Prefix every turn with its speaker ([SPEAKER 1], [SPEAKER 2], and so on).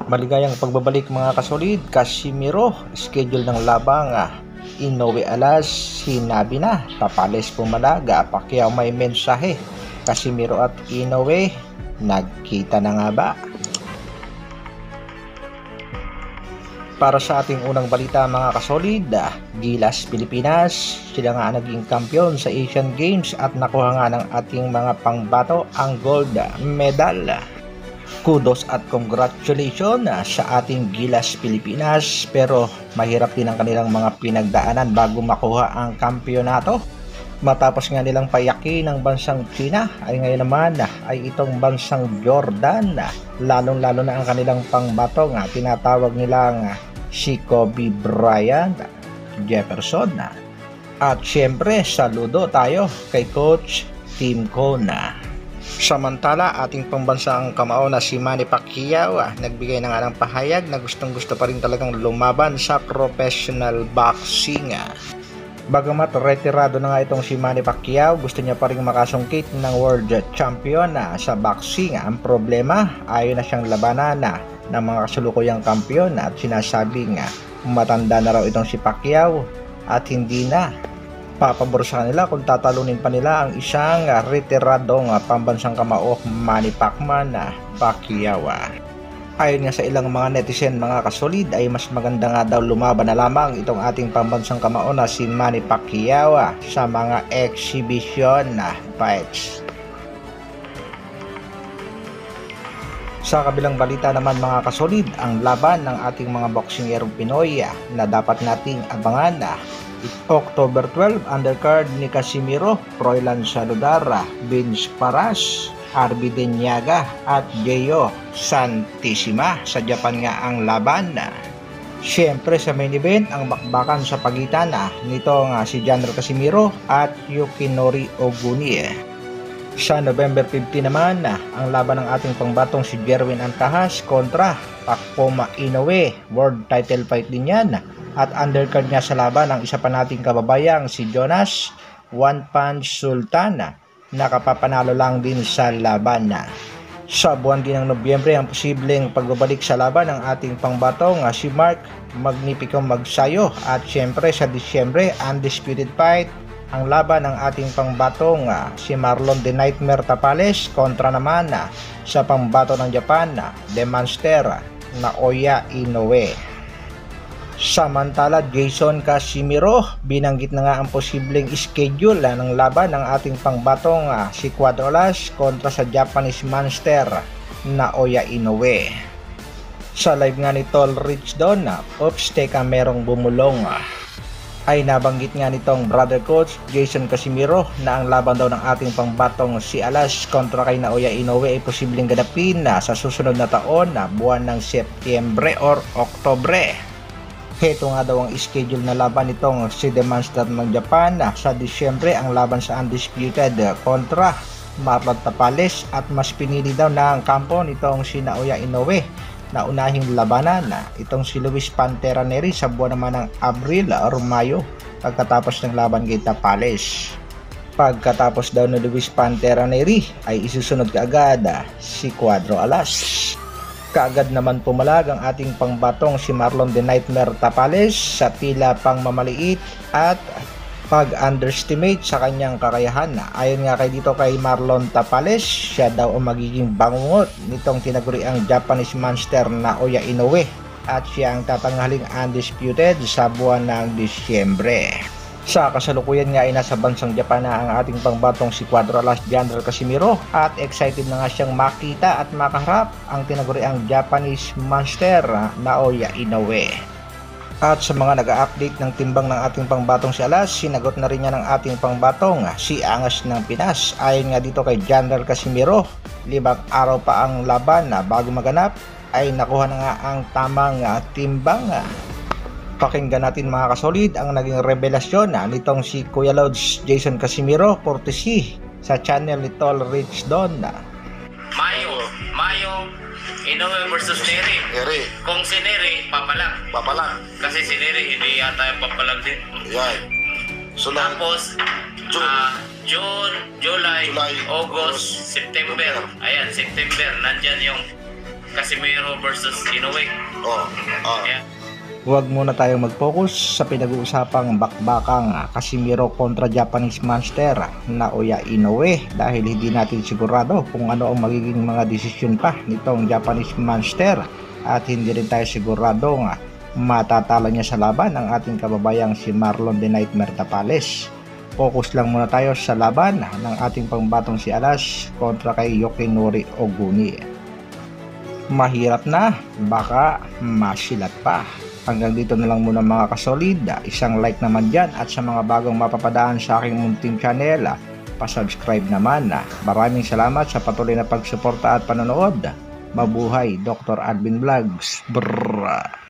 [SPEAKER 1] Maligayang pagbabalik mga kasolid. Casimiro, schedule ng labang Inoue alas, sinabi na, Tapales pumalaga, Pacquiao may mensahe. Casimiro at Inoue, nagkita na nga ba? Para sa ating unang balita mga kasolid, Gilas Pilipinas, sila nga naging kampiyon sa Asian Games at nakuha nga ng ating mga pangbato ang gold medal. Kudos at congratulations sa ating Gilas Pilipinas, pero mahirap din ang kanilang mga pinagdaanan bago makuha ang kampyonato. Matapos nga nilang payakin ng bansang China, ay ngayon naman ay itong bansang Jordan, lalong-lalo na ang kanilang pangbato nga tinatawag nilang si Kobe Bryant Jefferson. At syempre, saludo tayo kay Coach Tim Cona. Samantala, ating pambansang kamao na si Manny Pacquiao nagbigay na nga ng pahayag na gustong-gusto pa rin talagang lumaban sa professional boxing. Bagamat retirado na nga itong si Manny Pacquiao, gusto niya pa rin makasungkit ng world champion sa boxing. Ang problema, ayaw na siyang labanan ng mga kasulukuyang kampiyon at sinasabing matanda na raw itong si Pacquiao at hindi na papabor sa kanila kung tatalunin pa nila ang isang retiradong pambansang kamao, Manny Pacquiao. Ayon nga sa ilang mga netizen mga kasolid, ay mas maganda nga daw lumaban na lamang itong ating pambansang kamao na si Manny Pacquiao sa mga exhibition fights. Sa kabilang balita naman mga kasolid, ang laban ng ating mga boksingero Pinoy na dapat nating abangan October 12, undercard ni Casimiro, Froilan Saludara, Vince Paras, RB Denyaga at Jeyo Santissima. Sa Japan nga ang laban. Siyempre sa main event, ang bakbakan sa pagitan nito nga si Janro Casimiro at Yukinori Oguni. Sa November 15 naman, ang laban ng ating pangbatong si Jerwin Antahas kontra Takuma Inoue. World title fight din yan. At undercard niya sa laban ang isa pa nating kababayang si Jonas One Punch Sultan, nakapapanalo lang din sa laban. Sa buwan din ng Nobyembre, ang posibleng pagbabalik sa laban ng ating pangbatong si Mark Magnifico Magsayo. At syempre sa Disyembre, undisputed fight ang laban ng ating pangbatong si Marlon The Nightmare Tapales kontra naman sa pangbato ng Japan, The Monster Naoya Inoue. Samantala, Jason Casimiro, binanggit na nga ang posibleng schedule ng laban ng ating pangbatong si Cuadrolas kontra sa Japanese Monster Naoya Inoue. Sa live nga ni Tol Rich Don, teka merong bumulong. Ay nabanggit nga nitong brother coach Jason Casimiro na ang laban daw ng ating pangbatong si Alas kontra kay Naoya Inoue ay posibleng ganapin sa susunod na taon buwan ng Setyembre or Oktobre. Heto nga daw ang schedule na laban nitong si The Monster ng Japan. Sa Disyembre, ang laban sa undisputed kontra Marlon Tapales at mas pinili daw na ang kampo nitong si Naoya Inoue na unahing labanan itong si Luis Pantera Neri sa buwan naman ng Abril or Mayo pagkatapos ng laban kay Tapales. Pagkatapos daw ni Luis Pantera Neri ay isusunod kaagad si Cuadro Alas. Kaagad naman pumalag ang ating pangbatong si Marlon The Nightmare Tapales sa tila pang mamaliit at pag-underestimate sa kanyang kakayahan. Ayon nga dito kay Marlon Tapales, siya daw ang magiging bangungot nitong tinaguriang Japanese Monster Naoya Inoue at siya ang tatanghaling undisputed sa buwan ng Disyembre. Sa kasalukuyan nga ay nasa bansang Japan na ang ating pangbatong si Cuadrolas Janro Casimiro at excited na nga siyang makita at makaharap ang tinaguriang Japanese Monster Naoya Inoue. At sa mga nag-a-update ng timbang ng ating pangbatong si Alas, sinagot na rin niya ng ating pangbatong si Angas ng Pinas. Ayon nga dito kay Janro Casimiro, 5 araw pa ang laban bago maganap ay nakuha na nga ang tamang timbang. Pakinggan natin mga kasolid ang naging revelasyon nitong si Kuya Lods Jason Casimiro courtesy sa channel ni Tol Rich Don.
[SPEAKER 2] Mayo Inoue versus Neri. Kung si Neri papalag. Kasi si Neri hindi yata yung papalag din.
[SPEAKER 3] Yan. So,
[SPEAKER 2] tapos June, July, August, September. Ayan, September nandyan yung Casimiro versus Inoue. Yeah.
[SPEAKER 1] Huwag muna tayong mag-focus sa pinag-uusapang bakbakang Casimiro kontra Japanese Monster Naoya Inoue dahil hindi natin sigurado kung ano ang magiging mga desisyon pa nitong Japanese Monster at hindi rin tayo siguradong matatalo niya sa laban ang ating kababayang si Marlon The Nightmare Tapales. Focus lang muna tayo sa laban ng ating pangbatong si Alas kontra kay Yokinori Oguni. Mahirap na, baka masilat pa. Hanggang dito na lang muna mga kasolid, isang like naman dyan at sa mga bagong mapapadaan sa aking munting channel, pa-subscribe naman. Maraming salamat sa patuloy na pagsuporta at panonood. Mabuhay Dr. Alvin Vlogs. Brrrr.